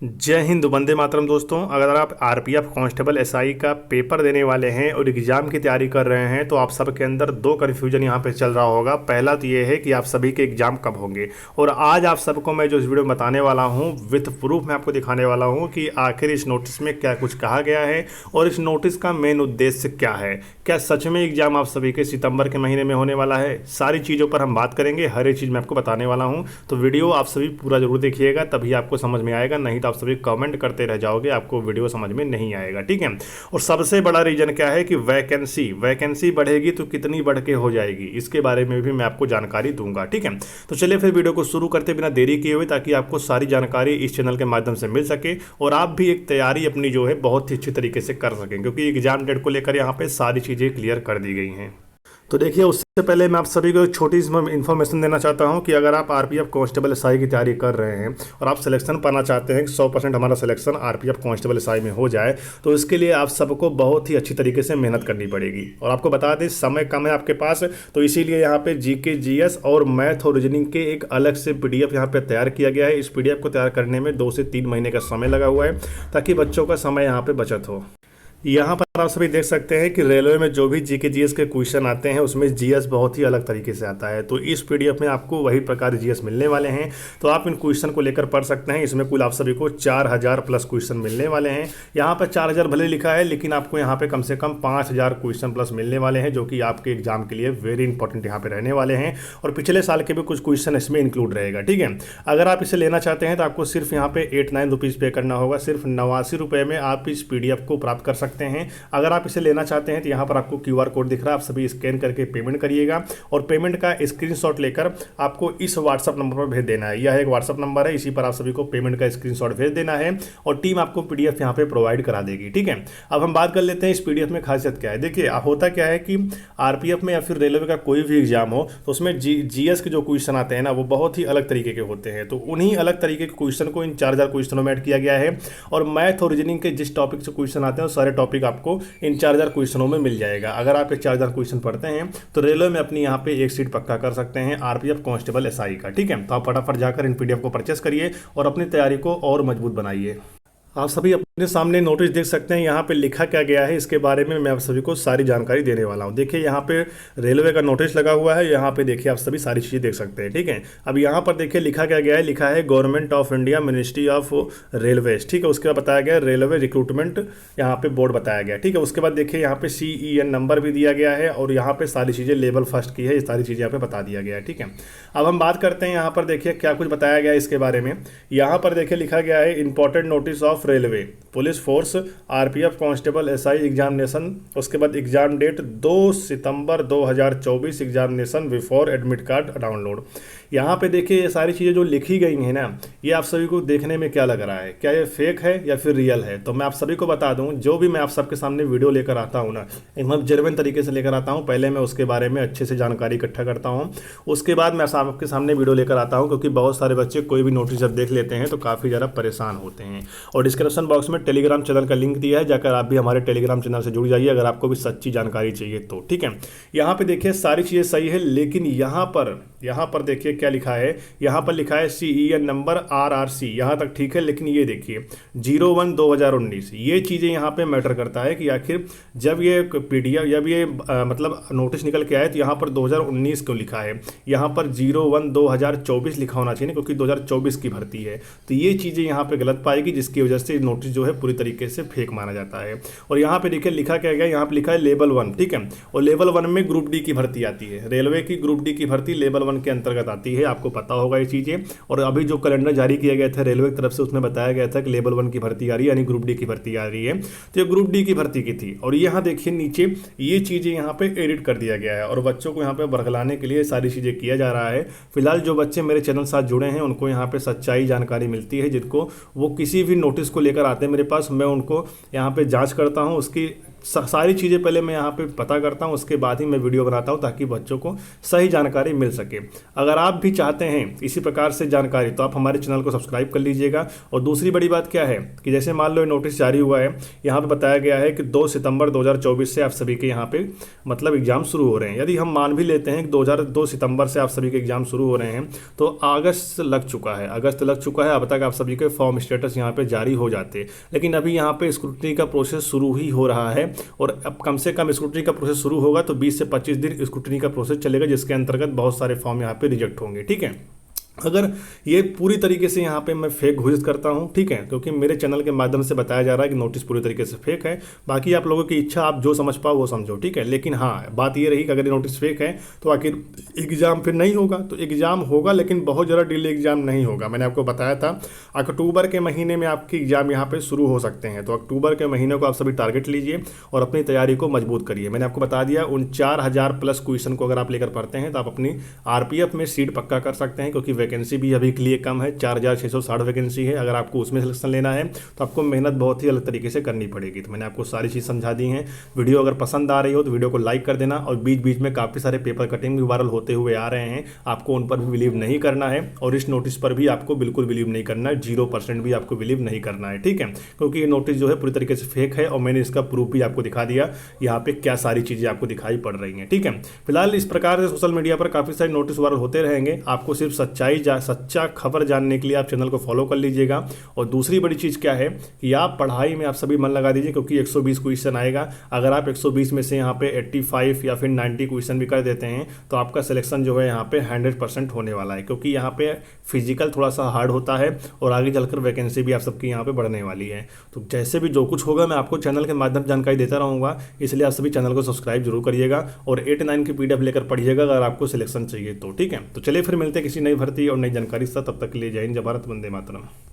जय हिंद, वंदे मातरम। दोस्तों, अगर आप आरपीएफ कांस्टेबल एसआई का पेपर देने वाले हैं और एग्ज़ाम की तैयारी कर रहे हैं तो आप सबके अंदर दो कन्फ्यूजन यहाँ पे चल रहा होगा। पहला तो ये है कि आप सभी के एग्ज़ाम कब होंगे, और आज आप सबको मैं जो इस वीडियो में बताने वाला हूँ विथ प्रूफ मैं आपको दिखाने वाला हूँ कि आखिर इस नोटिस में क्या कुछ कहा गया है और इस नोटिस का मेन उद्देश्य क्या है। क्या सच में एग्ज़ाम आप सभी के सितंबर के महीने में होने वाला है? सारी चीज़ों पर हम बात करेंगे, हर एक चीज़ मैं आपको बताने वाला हूँ। तो वीडियो आप सभी पूरा जरूर देखिएगा, तभी आपको समझ में आएगा, नहीं तो आप सभी कमेंट करते रह जाओगे, आपको वीडियो समझ में नहीं आएगा। ठीक है। और सबसे बड़ा रीजन क्या है कि वैकेंसी बढ़ेगी तो कितनी बढ़ के हो जाएगी, इसके बारे में भी मैं आपको जानकारी दूंगा। ठीक है। तो चलिए फिर वीडियो को शुरू करते बिना देरी किए हुए, ताकि आपको सारी जानकारी इस चैनल के माध्यम से मिल सके और आप भी एक तैयारी अपनी जो है बहुत ही अच्छी तरीके से कर सकें, क्योंकि एग्जाम डेट को लेकर यहाँ पे सारी चीज़ें क्लियर कर दी गई हैं। तो देखिए, उससे पहले मैं आप सभी को एक छोटी सी इन्फॉर्मेशन देना चाहता हूं कि अगर आप आरपीएफ कांस्टेबल एसआई की तैयारी कर रहे हैं और आप सिलेक्शन पाना चाहते हैं कि 100% हमारा सिलेक्शन आरपीएफ कांस्टेबल एसआई में हो जाए, तो इसके लिए आप सबको बहुत ही अच्छी तरीके से मेहनत करनी पड़ेगी। और आपको बता दें, समय कम है आपके पास, तो इसीलिए यहाँ पे जीके, जीएस और मैथ और रीजनिंग के एक अलग से पीडीएफ यहाँ पे तैयार किया गया है। इस पीडीएफ को तैयार करने में 2 से 3 महीने का समय लगा हुआ है, ताकि बच्चों का समय यहाँ पे बचत हो। यहाँ पर आप सभी देख सकते हैं कि रेलवे में जो भी जीके जीएस के क्वेश्चन आते हैं उसमें जीएस बहुत ही अलग तरीके से आता है। तो इस पीडीएफ में आपको वही प्रकार जीएस मिलने वाले हैं, तो आप इन क्वेश्चन को लेकर पढ़ सकते हैं। इसमें कुल आप सभी को 4000 प्लस क्वेश्चन मिलने वाले हैं। यहाँ पर 4000 भले लिखा है, लेकिन आपको यहाँ पे कम से कम 5000 क्वेश्चन प्लस मिलने वाले हैं, जो कि आपके एग्जाम के लिए वेरी इंपॉर्टेंट यहाँ पे रहने वाले हैं। और पिछले साल के भी कुछ क्वेश्चन इसमें इंक्लूड रहेगा। ठीक है। अगर आप इसे लेना चाहते हैं तो आपको सिर्फ यहाँ पे 8-9 रुपीज़ पे करना होगा। सिर्फ 89 रुपये में आप इस पीडीएफ को प्राप्त कर सकते हैं। अगर आप इसे लेना चाहते हैं तो यहाँ पर आपको क्यूआर कोड दिख रहा है, आप सभी स्कैन करके पेमेंट करिएगा और पेमेंट का स्क्रीनशॉट लेकर आपको इस व्हाट्सअप नंबर पर भेज देना है। यह एक व्हाट्सअप नंबर है, इसी पर आप सभी को पेमेंट का स्क्रीनशॉट भेज देना है और टीम आपको पीडीएफ यहाँ पे प्रोवाइड करा देगी। ठीक है। अब हम बात कर लेते हैं इस पीडीएफ में खासियत क्या है। देखिए, होता क्या है कि आरपीएफ में या फिर रेलवे का कोई भी एग्जाम हो तो उसमें जीएस के जो क्वेश्चन आते हैं ना, वो बहुत ही अलग तरीके के होते हैं। तो उन्हीं अलग तरीके के क्वेश्चन को इन 4000 क्वेश्चनों में ऐड किया गया है। और मैथ और रीजनिंग के जिस टॉपिक से क्वेश्चन आते हैं वो सारे टॉपिक आपको इन 4000 क्वेश्चनों में मिल जाएगा। अगर आप 4000 क्वेश्चन पढ़ते हैं तो रेलवे में अपनी यहाँ पे एक सीट पक्का कर सकते हैं आरपीएफ कांस्टेबल एसआई का। ठीक है। तो आप फटाफट जाकर इन पीडीएफ को परचेस करिए और अपनी तैयारी को और मजबूत बनाइए। आप सभी अपने सामने नोटिस देख सकते हैं, यहाँ पे लिखा क्या गया है इसके बारे में मैं आप सभी को सारी जानकारी देने वाला हूँ। देखिए, यहाँ पे रेलवे का नोटिस लगा हुआ है, यहाँ पे देखिए आप सभी सारी चीज़ें देख सकते हैं। ठीक है। अब यहाँ पर देखिए लिखा क्या गया है, लिखा है government of India, ministry of railways. ठीक है। उसके बाद बताया गया रेलवे रिक्रूटमेंट यहाँ पे बोर्ड बताया गया। ठीक है। उसके बाद देखिए यहाँ पे CEN नंबर भी दिया गया है और यहाँ पे सारी चीज़ें लेवल फर्स्ट की है, ये सारी चीज़ें यहाँ पे बता दिया गया है। ठीक है। अब हम बात करते हैं यहाँ पर देखिए क्या कुछ बताया गया है इसके बारे में। यहाँ पर देखिए लिखा गया है important notice of railway police force RPF constable SI examination. उसके बाद एग्जाम डेट 2 सितंबर 2024, examination before admit card download. यहाँ पे देखिए ये सारी चीज़ें जो लिखी गई हैं ना, ये आप सभी को देखने में क्या लग रहा है, क्या ये फेक है या फिर रियल है? तो मैं आप सभी को बता दूं, जो भी मैं आप सबके सामने वीडियो लेकर आता हूँ ना, मतलब जेन्युइन तरीके से लेकर आता हूँ। पहले मैं उसके बारे में अच्छे से जानकारी इकट्ठा करता हूँ, उसके बाद मैं आपके सामने वीडियो लेकर आता हूँ, क्योंकि बहुत सारे बच्चे कोई भी नोटिस जब देख लेते हैं तो काफ़ी ज़्यादा परेशान होते हैं। और डिस्क्रिप्शन बॉक्स में टेलीग्राम चैनल का लिंक दिया है, जाकर आप भी हमारे टेलीग्राम चैनल से जुड़ जाइए अगर आपको भी सच्ची जानकारी चाहिए तो। ठीक है। यहाँ पे देखिए सारी चीज़ें सही है, लेकिन यहाँ पर देखिए क्या लिखा है। यहाँ पर लिखा है CEN नंबर RRC, यहाँ तक ठीक है, लेकिन ये देखिए 01/2019, ये चीज़ें यहाँ पे मैटर करता है कि आखिर जब ये पीडीएफ जब ये मतलब नोटिस निकल के आए तो यहाँ पर 2019 क्यों लिखा है। यहाँ पर 01/2024 लिखा होना चाहिए, क्योंकि 2024 की भर्ती है। तो ये चीज़ें यहाँ पे गलत पाएगी, जिसकी वजह से नोटिस जो है पूरी तरीके से फेक माना जाता है। और यहाँ पे देखिए लिखा क्या गया, यहाँ पे लिखा है लेवल 1। ठीक है। और लेवल 1 में ग्रुप डी की भर्ती आती है, रेलवे की ग्रुप डी की भर्ती लेवल 1 के अंतर्गत आती है, आपको पता होगा ये चीज़ें। और अभी जो कैलेंडर जारी किया गया था रेलवे की तरफ से, उसमें बताया गया था कि लेवल 1 की भर्ती आ रही है, यानी ग्रुप डी की भर्ती आ रही है। तो ये ग्रुप डी की भर्ती की थी। और यहाँ देखिए नीचे ये चीज़ें यहाँ पे एडिट कर दिया गया है और बच्चों को यहाँ पे बरगलाने के लिए सारी चीज़ें किया जा रहा है। फिलहाल जो बच्चे मेरे चैनल साथ जुड़े हैं उनको यहाँ पे सच्चाई जानकारी मिलती है, जिनको वो किसी भी नोटिस को लेकर आते हैं मेरे पास, मैं उनको यहाँ पे जांच करता हूँ, उसकी सारी चीज़ें पहले मैं यहाँ पे पता करता हूँ, उसके बाद ही मैं वीडियो बनाता हूँ ताकि बच्चों को सही जानकारी मिल सके। अगर आप भी चाहते हैं इसी प्रकार से जानकारी तो आप हमारे चैनल को सब्सक्राइब कर लीजिएगा। और दूसरी बड़ी बात क्या है कि जैसे मान लो ये नोटिस जारी हुआ है, यहाँ पे बताया गया है कि 2 सितंबर 2024 से आप सभी के यहाँ पे मतलब एग्जाम शुरू हो रहे हैं। यदि हम मान भी लेते हैं कि 2 सितंबर से आप सभी के एग्जाम शुरू हो रहे हैं तो अगस्त लग चुका है, अब तक आप सभी के फॉर्म स्टेटस यहाँ पे जारी हो जाते। लेकिन अभी यहाँ पे स्क्रूटनी का प्रोसेस शुरू ही हो रहा है और अब कम से कम स्क्रूटनी का प्रोसेस शुरू होगा तो 20 से 25 दिन स्क्रूटनी का प्रोसेस चलेगा, जिसके अंतर्गत बहुत सारे फॉर्म यहाँ पे रिजेक्ट होंगे। ठीक है, अगर ये पूरी तरीके से यहाँ पे मैं फेक घोषित करता हूँ, ठीक है, क्योंकि मेरे चैनल के माध्यम से बताया जा रहा है कि नोटिस पूरी तरीके से फेक है। बाकी आप लोगों की इच्छा, आप जो समझ पाओ वो समझो, ठीक है। लेकिन हाँ, बात ये रही कि अगर ये नोटिस फेक है तो आखिर एग्जाम फिर नहीं होगा। तो एग्जाम होगा लेकिन बहुत ज़्यादा डिले एग्जाम नहीं होगा। मैंने आपको बताया था अक्टूबर के महीने में आपकी एग्जाम यहाँ पे शुरू हो सकते हैं। तो अक्टूबर के महीने को आप सभी टारगेट लीजिए और अपनी तैयारी को मजबूत करिए। मैंने आपको बता दिया उन 4000 प्लस क्वेश्चन को अगर आप लेकर पढ़ते हैं तो आप अपनी आरपीएफ में सीट पक्का कर सकते हैं, क्योंकि वैकेंसी भी अभी लिए कम है, 4660 वैकेंसी है। अगर आपको उसमें सिलेक्शन लेना है तो आपको मेहनत बहुत ही अलग तरीके से करनी पड़ेगी। तो मैंने आपको सारी चीज़ समझा दी हैं। वीडियो अगर पसंद आ रही हो तो वीडियो को लाइक कर देना। और बीच बीच में काफ़ी सारे पेपर कटिंग भी वायरल होते हुए आ रहे हैं, आपको उन पर भी बिलीव नहीं करना है और इस नोटिस पर भी आपको बिल्कुल बिलीव नहीं करना है, 0% भी आपको बिलीव नहीं करना है। ठीक है, क्योंकि ये नोटिस जो है पूरी तरीके से फेक है और मैंने इसका प्रूफ भी आपको दिखा दिया, यहाँ पे क्या सारी चीज़ें आपको दिखाई पड़ रही हैं। ठीक है, फिलहाल इस प्रकार से सोशल मीडिया पर काफ़ी सारे नोटिस वायरल होते रहेंगे। आपको सिर्फ सच्चा खबर जानने के लिए आप चैनल को फॉलो कर लीजिएगा। और दूसरी बड़ी चीज़ क्या है कि आप पढ़ाई में आप सभी मन लगा दीजिए, क्योंकि 120 क्वेश्चन आएगा। अगर आप 120 में से यहाँ पे 85 या फिर 90 क्वेश्चन भी कर देते हैं तो आपका सिलेक्शन जो है यहाँ पे 100% होने वाला है, क्योंकि यहाँ पे फिजिकल थोड़ा सा हार्ड होता है और आगे चलकर वैकेंसी भी आप सबकी यहाँ पे बढ़ने वाली है। तो जैसे भी जो कुछ होगा मैं आपको चैनल के माध्यम से जानकारी देता रहूँगा, इसलिए आप सभी चैनल को सब्सक्राइब जरूर करिएगा और 8, 9 की PDF लेकर पढ़िएगा अगर आपको सिलेक्शन चाहिए तो। ठीक है, तो चलिए फिर मिलते हैं किसी नई भर्ती और नई जानकारी से। तब तक के लिए जय हिंद, जय भारत, वंदे मातरम।